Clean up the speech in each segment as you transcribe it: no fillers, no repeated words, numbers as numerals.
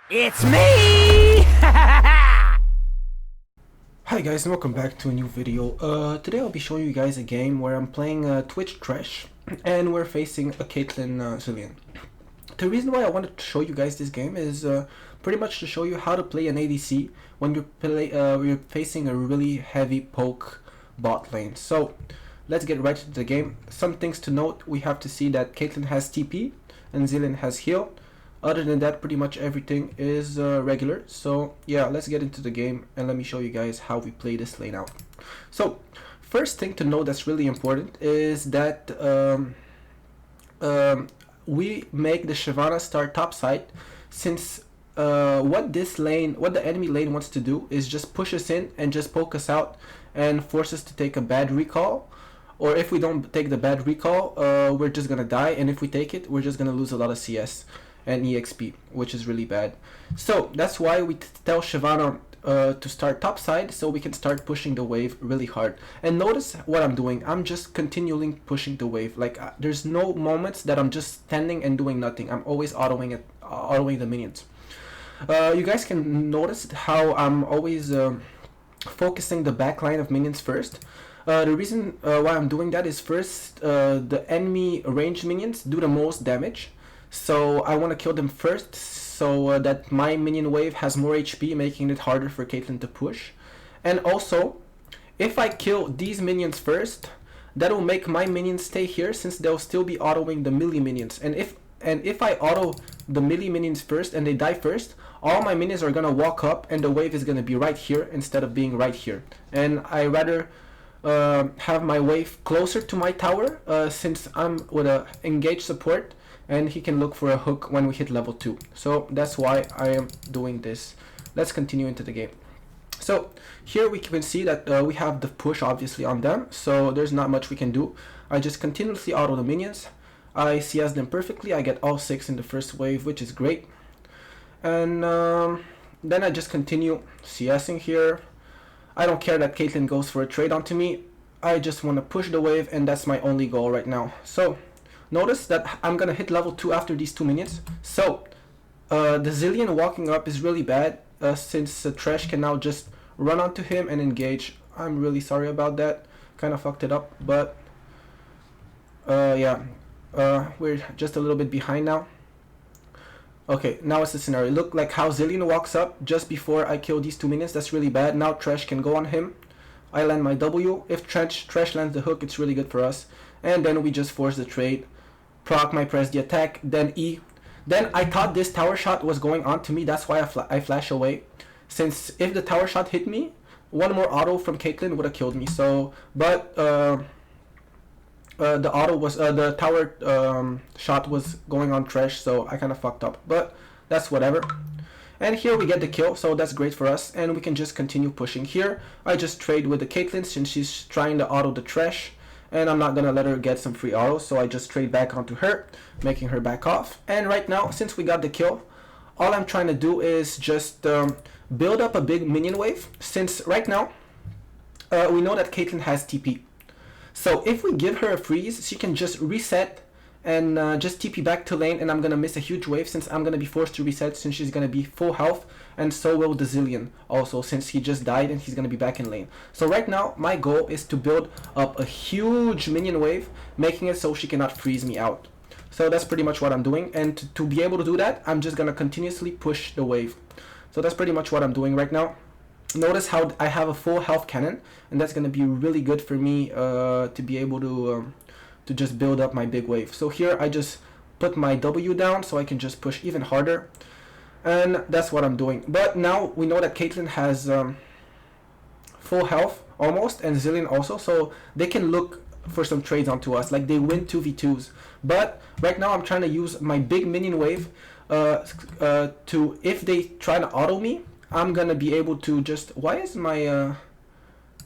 It's me! Hi guys and welcome back to a new video. Today I'll be showing you guys a game where I'm playing Twitch Trash and we're facing a Caitlyn Zilean. The reason why I wanted to show you guys this game is pretty much to show you how to play an ADC when you're facing a really heavy poke bot lane. So let's get right into the game. Some things to note: we have to see that Caitlyn has TP and Zilean has heal. Other than that, pretty much everything is regular. So yeah, let's get into the game and let me show you guys how we play this lane out. So first thing to know that's really important is that we make the Shyvana start top side, since what the enemy lane wants to do is just push us in and just poke us out and force us to take a bad recall. Or if we don't take the bad recall, we're just gonna die, and if we take it, we're just gonna lose a lot of CS and EXP, which is really bad. So that's why we tell Shyvana to start top side, so we can start pushing the wave really hard. And notice what I'm doing. I'm just continually pushing the wave. Like there's no moments that I'm just standing and doing nothing. I'm always autoing the minions. You guys can notice how I'm always focusing the back line of minions first. The reason why I'm doing that is first, the enemy ranged minions do the most damage. So I want to kill them first, so that my minion wave has more HP, making it harder for Caitlyn to push. And also, if I kill these minions first, that will make my minions stay here, since they'll still be autoing the melee minions. And if I auto the melee minions first and they die first, all my minions are gonna walk up and the wave is gonna be right here instead of being right here. And I rather have my wave closer to my tower, since I'm with a engaged support, and he can look for a hook when we hit level 2. So that's why I am doing this. Let's continue into the game. So here we can see that we have the push obviously on them, so there's not much we can do. I just continuously auto the minions. I CS them perfectly. I get all 6 in the first wave, which is great. And then I just continue CSing here. I don't care that Caitlyn goes for a trade onto me. I just want to push the wave, and that's my only goal right now. So notice that I'm gonna hit level 2 after these 2 minutes. So the Zilean walking up is really bad, since Trash can now just run onto him and engage. I'm really sorry about that. Kind of fucked it up, but yeah, we're just a little bit behind now. Okay, now it's the scenario. Look like how Zilean walks up just before I kill these 2 minions. That's really bad. Now Trash can go on him. I land my W. If Trash lands the hook, it's really good for us. And then we just force the trade. Proc my press the attack, then E. Then I thought this tower shot was going on to me. That's why I flash away. Since if the tower shot hit me, one more auto from Caitlyn would have killed me. So, but the auto was the tower shot was going on Trash, so I kind of fucked up. But that's whatever. And here we get the kill, so that's great for us, and we can just continue pushing here. I just trade with the Caitlyn since she's trying to auto the Trash, and I'm not gonna let her get some free autos, so I just trade back onto her, making her back off. And right now, since we got the kill, all I'm trying to do is just build up a big minion wave, since right now we know that Caitlyn has TP. So if we give her a freeze, she can just reset and just TP back to lane, and I'm gonna miss a huge wave since I'm gonna be forced to reset, since she's gonna be full health, and so will the Zilean also, since he just died and he's gonna be back in lane. So right now my goal is to build up a huge minion wave, making it so she cannot freeze me out. So that's pretty much what I'm doing, and to be able to do that, I'm just gonna continuously push the wave. So that's pretty much what I'm doing right now. Notice how I have a full health cannon, and that's gonna be really good for me to be able to just build up my big wave. So here I just put my W down so I can just push even harder, and that's what I'm doing. But now we know that Caitlyn has full health almost, and Zilean also, so they can look for some trades onto us, like they win 2v2s. But right now I'm trying to use my big minion wave to, if they try to auto me, I'm gonna be able to just, why is my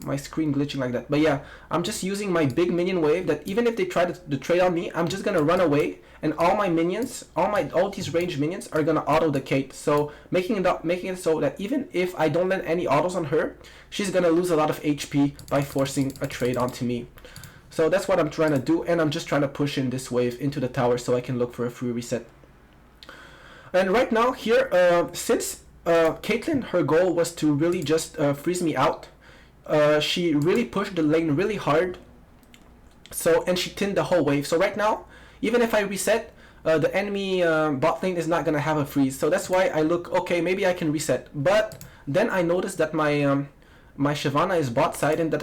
my screen glitching like that? But yeah, I'm just using my big minion wave that even if they try to trade on me, I'm just gonna run away, and all my minions, all these ranged minions are gonna auto the Kate. So making it so that even if I don't land any autos on her, she's gonna lose a lot of HP by forcing a trade onto me. So that's what I'm trying to do, and I'm just trying to push in this wave into the tower so I can look for a free reset. And right now here, since Caitlyn, her goal was to really just freeze me out, she really pushed the lane really hard. So, and she tinned the whole wave. So right now, even if I reset, the enemy bot lane is not gonna have a freeze. So that's why I look, okay, maybe I can reset. But then I noticed that my Shyvana is bot side and that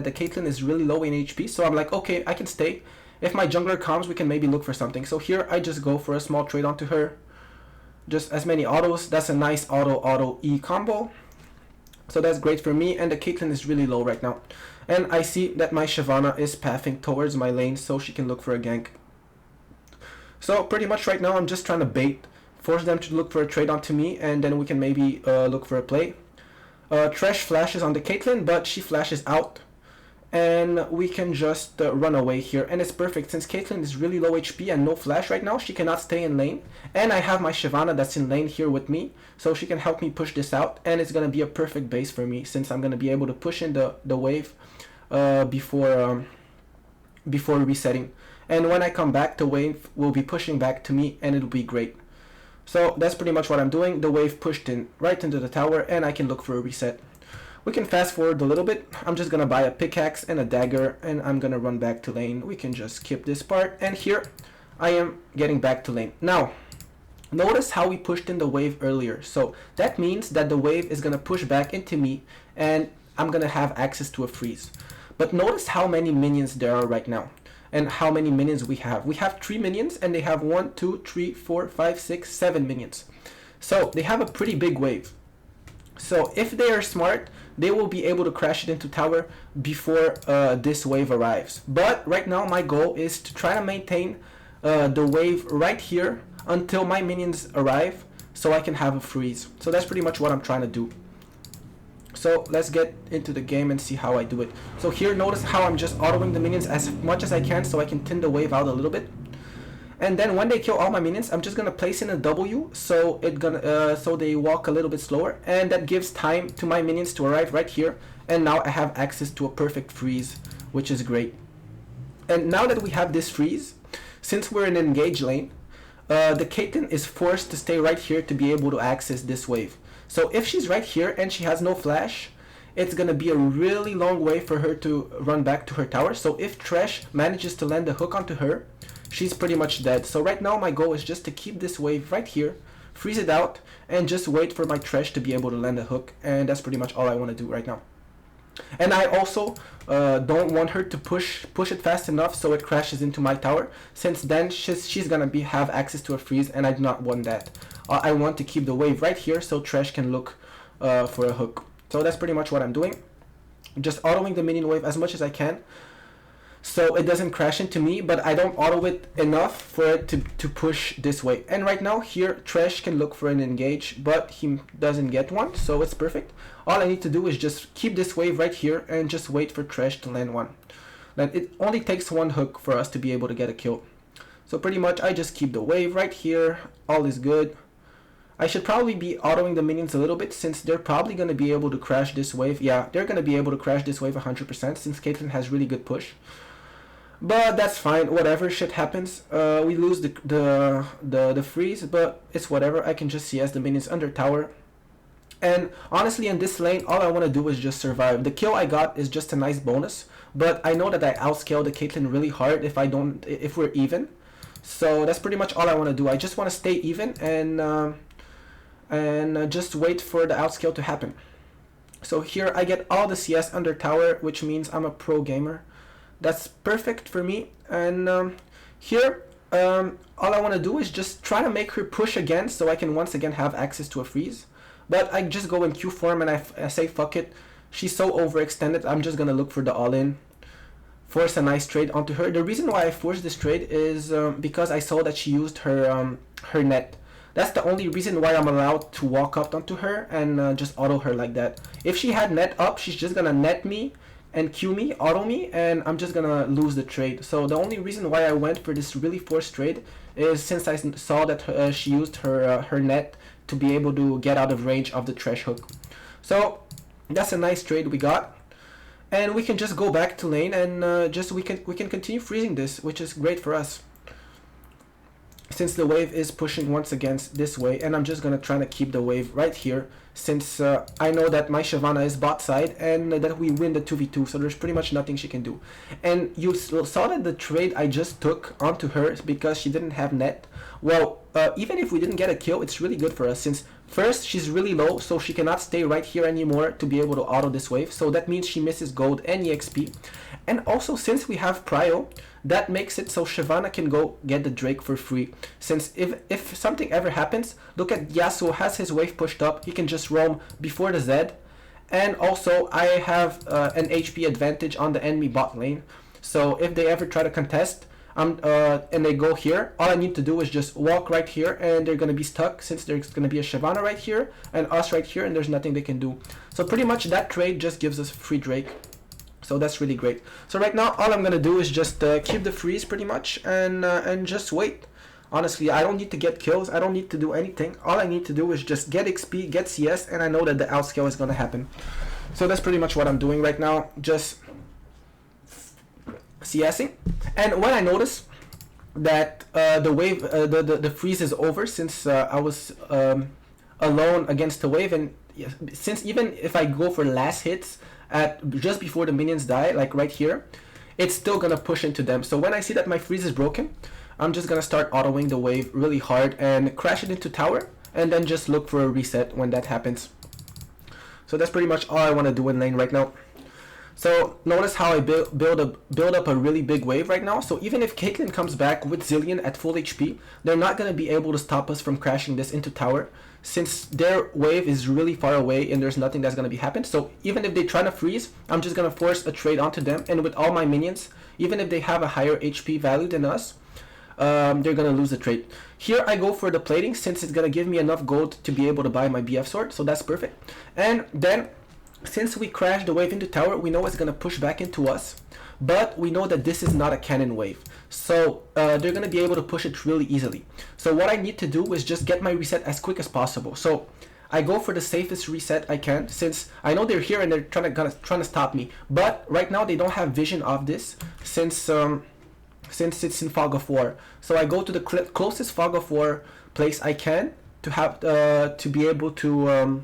the Caitlyn is really low in HP. So I'm like, okay, I can stay. If my jungler comes, we can maybe look for something. So here I just go for a small trade onto her. Just as many autos. That's a nice auto E combo. So that's great for me, and the Caitlyn is really low right now. And I see that my Shyvana is pathing towards my lane so she can look for a gank. So pretty much right now I'm just trying to bait, force them to look for a trade onto me, and then we can maybe look for a play. Thresh flashes on the Caitlyn, but she flashes out. And we can just run away here, and it's perfect since Caitlyn is really low HP and no flash right now. She cannot stay in lane, and I have my Shyvana that's in lane here with me, so she can help me push this out, and it's gonna be a perfect base for me since I'm gonna be able to push in the wave before resetting. And when I come back, the wave will be pushing back to me, and it'll be great. So that's pretty much what I'm doing. The wave pushed in right into the tower, and I can look for a reset. We can fast forward a little bit. I'm just gonna buy a pickaxe and a dagger, and I'm gonna run back to lane. We can just skip this part, and here I am getting back to lane. Now, notice how we pushed in the wave earlier. So that means that the wave is gonna push back into me, and I'm gonna have access to a freeze. But notice how many minions there are right now, and how many minions we have. We have 3 minions, and they have 1, 2, 3, 4, 5, 6, 7 minions. So they have a pretty big wave. So if they are smart, they will be able to crash it into tower before this wave arrives. But right now my goal is to try to maintain the wave right here until my minions arrive so I can have a freeze. So that's pretty much what I'm trying to do. So let's get into the game and see how I do it. So here, notice how I'm just autoing the minions as much as I can so I can thin the wave out a little bit. And then when they kill all my minions, I'm just gonna place in a W so so they walk a little bit slower, and that gives time to my minions to arrive right here. And now I have access to a perfect freeze, which is great. And now that we have this freeze, since we're in an engaged lane, the Caitlyn is forced to stay right here to be able to access this wave. So if she's right here and she has no flash, it's gonna be a really long way for her to run back to her tower. So if Thresh manages to land a hook onto her, she's pretty much dead. So right now my goal is just to keep this wave right here, freeze it out, and just wait for my Thresh to be able to land a hook. And that's pretty much all I want to do right now. And I also don't want her to push it fast enough so it crashes into my tower, since then she's gonna have access to a freeze, and I do not want that. I want to keep the wave right here so Thresh can look for a hook. So that's pretty much what I'm doing. Just autoing the minion wave as much as I can so it doesn't crash into me, but I don't auto it enough for it to push this way. And right now here Thresh can look for an engage, but he doesn't get one, so it's perfect. All I need to do is just keep this wave right here and just wait for Thresh to land one. Then it only takes one hook for us to be able to get a kill. So pretty much I just keep the wave right here, all is good. I should probably be autoing the minions a little bit since they're probably going to be able to crash this wave. Yeah, they're going to be able to crash this wave 100% since Caitlyn has really good push. But that's fine, whatever, shit happens. We lose the freeze, but it's whatever. I can just CS the minions under tower. And honestly, in this lane, all I want to do is just survive. The kill I got is just a nice bonus, but I know that I outscale the Caitlyn really hard if we're even. So that's pretty much all I want to do. I just want to stay even and just wait for the outscale to happen. So here I get all the CS under tower, which means I'm a pro gamer. That's perfect for me. And here all I want to do is just try to make her push again so I can once again have access to a freeze. But I just go in Q form and I say fuck it. She's so overextended, I'm just gonna look for the all-in. Force a nice trade onto her. The reason why I forced this trade is because I saw that she used her net. That's the only reason why I'm allowed to walk up onto her and just auto her like that. If she had net up, she's just gonna net me and Q me, auto me, and I'm just gonna lose the trade. So the only reason why I went for this really forced trade is since I saw that she used her net to be able to get out of range of the Thresh hook. So that's a nice trade we got. And we can just go back to lane and we can continue freezing this, which is great for us. since the wave is pushing once again this way, and I'm just gonna try to keep the wave right here, since I know that my Shyvana is bot side and that we win the 2v2, so there's pretty much nothing she can do. And you saw that the trade I just took onto her because she didn't have net. Well, even if we didn't get a kill, it's really good for us, since first she's really low, so she cannot stay right here anymore to be able to auto this wave, so that means she misses gold and EXP. And also, since we have prio, that makes it so Shyvana can go get the Drake for free, since if something ever happens, look at Yasuo has his wave pushed up, he can just roam before the Zed. And also I have an HP advantage on the enemy bot lane, so if they ever try to contest and they go here, all I need to do is just walk right here and they're gonna be stuck, since there's gonna be a Shyvana right here and us right here, and there's nothing they can do. So pretty much that trade just gives us free Drake. So that's really great. So right now all I'm gonna do is just keep the freeze pretty much and just wait. Honestly, I don't need to get kills, I don't need to do anything. All I need to do is just get XP, get CS, and I know that the outscale is gonna happen. So that's pretty much what I'm doing right now, just CSing. And when I notice that the wave, the freeze is over, since I was alone against the wave, and since even if I go for last hits at just before the minions die, like right here, it's still gonna push into them. So when I see that my freeze is broken, I'm just gonna start autoing the wave really hard and crash it into tower, and then just look for a reset when that happens. So that's pretty much all I want to do in lane right now. So notice how I build up a really big wave right now. So even if Caitlyn comes back with Zilean at full HP, they're not going to be able to stop us from crashing this into tower, since their wave is really far away and there's nothing that's going to be happening. So even if they try to freeze, I'm just going to force a trade onto them, and with all my minions, even if they have a higher HP value than us, they're going to lose the trade. Here I go for the plating, since it's going to give me enough gold to be able to buy my BF sword, so that's perfect. And then since we crashed the wave into tower, we know it's going to push back into us, but we know that this is not a cannon wave, so they're going to be able to push it really easily. So what I need to do is just get my reset as quick as possible. So I go for the safest reset I can, since I know they're here and they're trying to stop me, but right now they don't have vision of this, since it's in fog of war. So I go to the closest fog of war place I can to have to be able to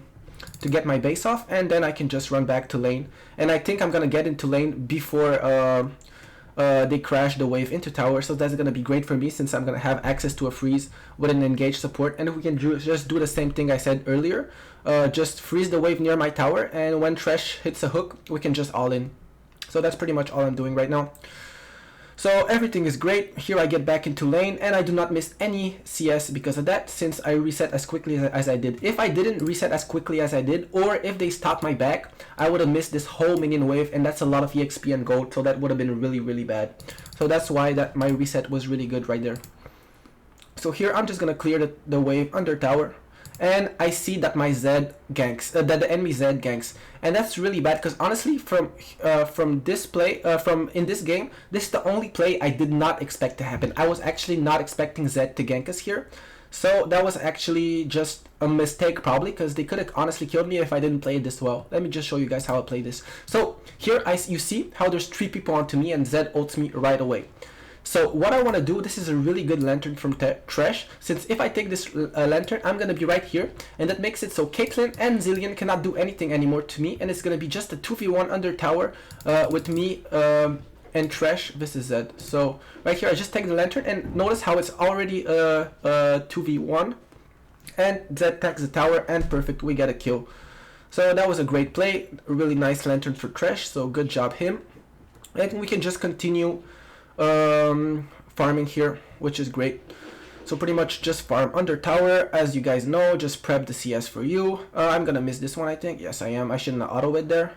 get my base off, and then I can just run back to lane. And I think I'm gonna get into lane before they crash the wave into tower, so that's gonna be great for me, since I'm gonna have access to a freeze with an engaged support. And if we can just do the same thing I said earlier, just freeze the wave near my tower, and when Thresh hits a hook, we can just all in. So that's pretty much all I'm doing right now. So everything is great. Here I get back into lane, and I do not miss any CS because of that, since I reset as quickly as I did. If I didn't reset as quickly as I did, or if they stopped my back, I would have missed this whole minion wave, and that's a lot of EXP and gold, so that would have been really, really bad. So that's why that my reset was really good right there. So here I'm just gonna clear the wave under tower, and I see that my Zed ganks, that the enemy Zed ganks, and that's really bad, because honestly, from this play, from in this game, this is the only play I did not expect to happen. I was actually not expecting Zed to gank us here, so that was actually just a mistake probably, because they could have honestly killed me if I didn't play it this well. Let me just show you guys how I play this. So here you see how there's 3 people onto me, and Zed ults me right away. So what I want to do, this is a really good lantern from Thresh, since if I take this lantern, I'm going to be right here, and that makes it so Caitlyn and Zilean cannot do anything anymore to me, and it's going to be just a 2v1 under tower with me and Thresh versus Zed. So right here I just take the lantern, and notice how it's already 2v1, and Zed takes the tower, and perfect, we get a kill. So that was a great play, a really nice lantern for Thresh, so good job him. And we can just continue farming here, which is great. So pretty much just farm under tower, as you guys know, just prep the CS for you. I'm gonna miss this one, I think. Yes, I am. I shouldn't have auto it there,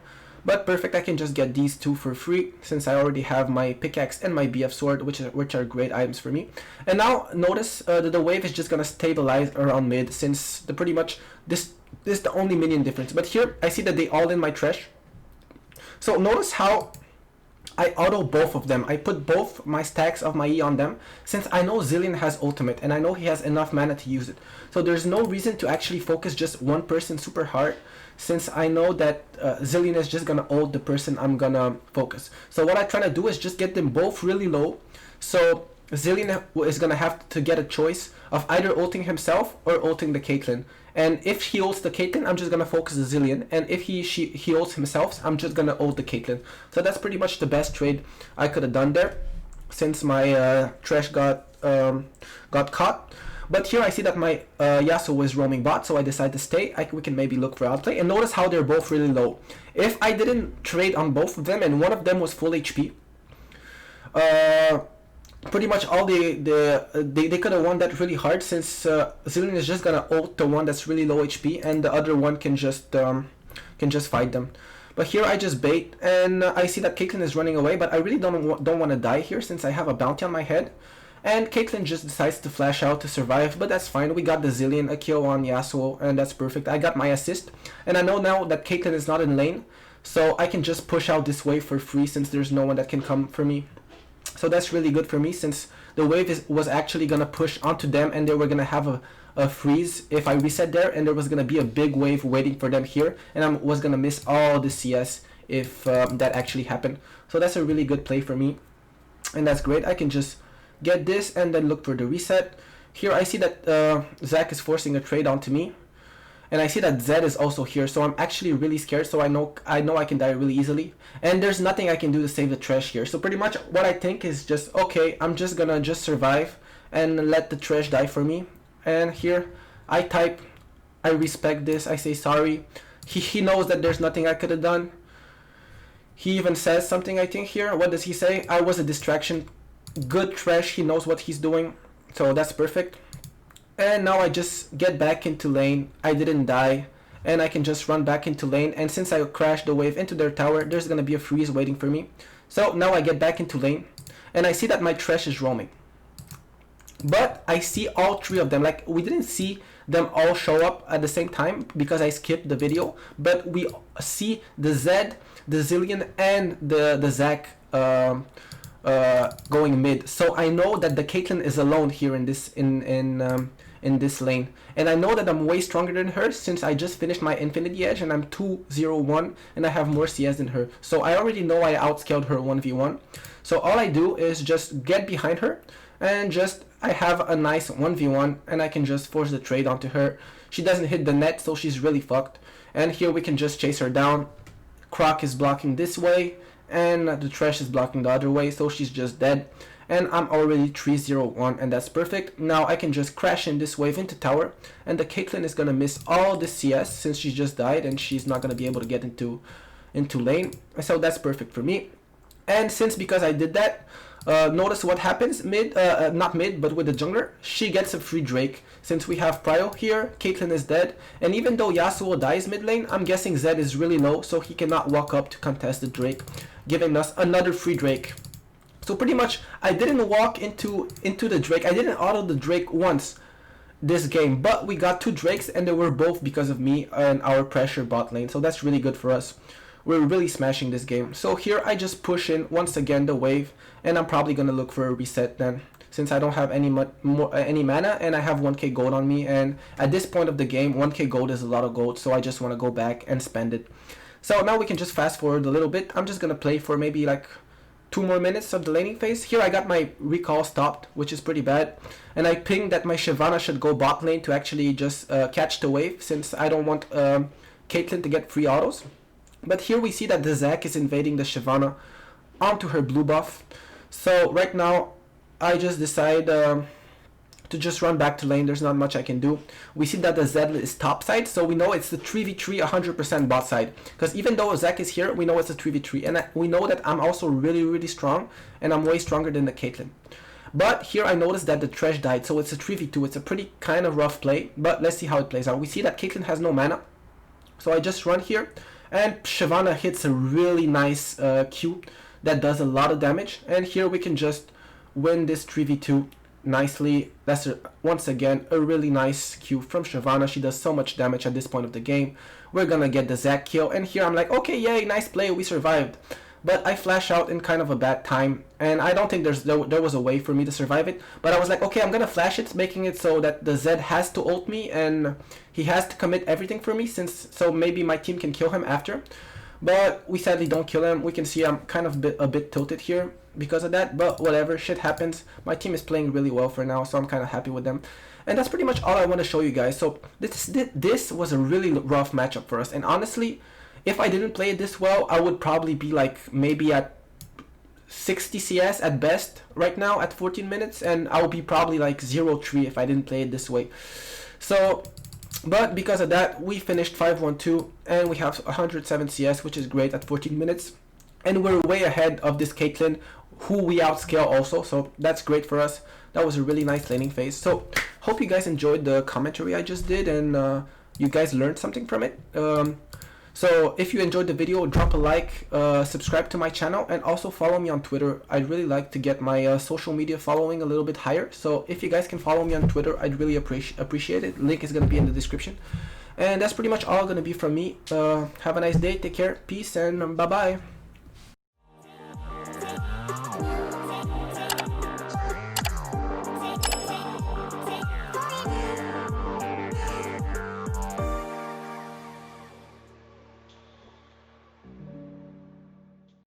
but perfect. I can just get these 2 for free, since I already have my pickaxe and my BF sword, which are great items for me. And now notice that the wave is just gonna stabilize around mid, since pretty much this is the only minion difference. But here I see that they all in my Thresh. So notice how I auto both of them. I put both my stacks of my E on them, since I know Zilean has ultimate and I know he has enough mana to use it. So there's no reason to actually focus just one person super hard, since I know that Zilean is just gonna ult the person I'm gonna focus. So what I try to do is just get them both really low, so Zilean is gonna have to get a choice of either ulting himself or ulting the Caitlyn. And if he ults the Caitlyn, I'm just gonna focus the Zilean. And if he ults himself, I'm just gonna ult the Caitlyn. So that's pretty much the best trade I could have done there, since my trash got caught. But here I see that my Yasuo is roaming bot, so I decide to stay. We can maybe look for outplay. And notice how they're both really low. If I didn't trade on both of them and one of them was full HP, pretty much all they could have won that really hard, since Zilean is just gonna ult the one that's really low HP and the other one can just fight them. But here I just bait and I see that Caitlyn is running away, but I really don't want to die here since I have a bounty on my head. And Caitlyn just decides to flash out to survive, but that's fine. We got the Zilean, a kill on Yasuo, and that's perfect. I got my assist, and I know now that Caitlyn is not in lane, so I can just push out this wave for free since there's no one that can come for me. So that's really good for me, since the wave was actually going to push onto them and they were going to have a freeze if I reset there, and there was going to be a big wave waiting for them here, and I was going to miss all the CS if that actually happened. So that's a really good play for me, and that's great. I can just get this and then look for the reset. Here I see that Zach is forcing a trade onto me, and I see that Zed is also here, so I'm actually really scared. So I know I can die really easily, and there's nothing I can do to save the trash here. So pretty much what I think is just, okay, I'm just gonna survive and let the trash die for me. And here I type, I respect this, I say sorry. He knows that there's nothing I could have done. He even says something, I think, here. What does he say? I was a distraction. Good trash, he knows what he's doing, so that's perfect. And now I just get back into lane. I didn't die, and I can just run back into lane, and since I crashed the wave into their tower, there's gonna be a freeze waiting for me. So now I get back into lane, and I see that my trash is roaming, but I see all three of them. Like, we didn't see them all show up at the same time because I skipped the video, but we see the Zed, the Zilean, and the Zac going mid. So I know that the Caitlyn is alone here in this this lane, and I know that I'm way stronger than her since I just finished my Infinity Edge and I'm 2-0-1 and I have more CS than her. So I already know I outscaled her 1v1. So all I do is just get behind her and I have a nice 1v1 and I can just force the trade onto her. She doesn't hit the net, so she's really fucked. And here we can just chase her down. Croc is blocking this way, and the trash is blocking the other way, so she's just dead. And I'm already 3-0-1, and that's perfect. Now I can just crash in this wave into tower, and the Caitlyn is gonna miss all the CS since she just died and she's not gonna be able to get into lane. So that's perfect for me. And because I did that, notice what happens not mid, but with the jungler. She gets a free Drake. Since we have Prio here, Caitlyn is dead, and even though Yasuo dies mid lane, I'm guessing Zed is really low, so he cannot walk up to contest the Drake, giving us another free Drake. So pretty much, I didn't walk into the Drake. I didn't auto the Drake once this game, but we got 2 Drakes, and they were both because of me and our pressure bot lane. So that's really good for us. We're really smashing this game. So here I just push in once again the wave, and I'm probably gonna look for a reset then, since I don't have any mana and I have 1k gold on me, and at this point of the game 1k gold is a lot of gold, so I just want to go back and spend it. So now we can just fast forward a little bit. I'm just gonna play for maybe like 2 more minutes of the laning phase. Here I got my recall stopped, which is pretty bad, and I pinged that my Shyvana should go bot lane to actually just catch the wave, since I don't want Caitlyn to get free autos. But here we see that the Zac is invading the Shyvana onto her blue buff. So right now I just decide to just run back to lane. There's not much I can do. We see that the Zed is top side, so we know it's the 3v3 100% bot side, because even though Zac is here, we know it's a 3v3, and we know that I'm also really strong, and I'm way stronger than the Caitlyn. But here I noticed that the trash died, so it's a 3v2. It's a pretty kind of rough play, but let's see how it plays out. We see that Caitlyn has no mana, so I just run here, and Shyvana hits a really nice Q that does a lot of damage, and here we can just win this 3v2 nicely. That's once again a really nice Q from Shyvana. She does so much damage at this point of the game. We're gonna get the Zac kill, and here I'm like, okay, yay, nice play, we survived. But I flash out in kind of a bad time, and I don't think there was a way for me to survive it, but I was like, okay, I'm gonna flash it, making it so that the Zed has to ult me and he has to commit everything for me, so maybe my team can kill him after. but we sadly don't kill him. We can see I'm kind of a bit tilted here because of that, but whatever, shit happens. My team is playing really well for now, so I'm kind of happy with them. And that's pretty much all I want to show you guys. So this was a really rough matchup for us, and honestly, if I didn't play it this well, I would probably be like maybe at 60 CS at best right now at 14 minutes, and I would be probably like 0-3 if I didn't play it this way. So, but because of that, we finished 5-1-2, and we have 107 CS, which is great at 14 minutes. And we're way ahead of this Caitlyn, who we outscale also, so that's great for us. That was a really nice laning phase. So, hope you guys enjoyed the commentary I just did, and you guys learned something from it. So if you enjoyed the video, drop a like, subscribe to my channel, and also follow me on Twitter. I'd really like to get my social media following a little bit higher. So if you guys can follow me on Twitter, I'd really appreciate it. Link is going to be in the description. And that's pretty much all going to be from me. Have a nice day. Take care. Peace, and bye-bye.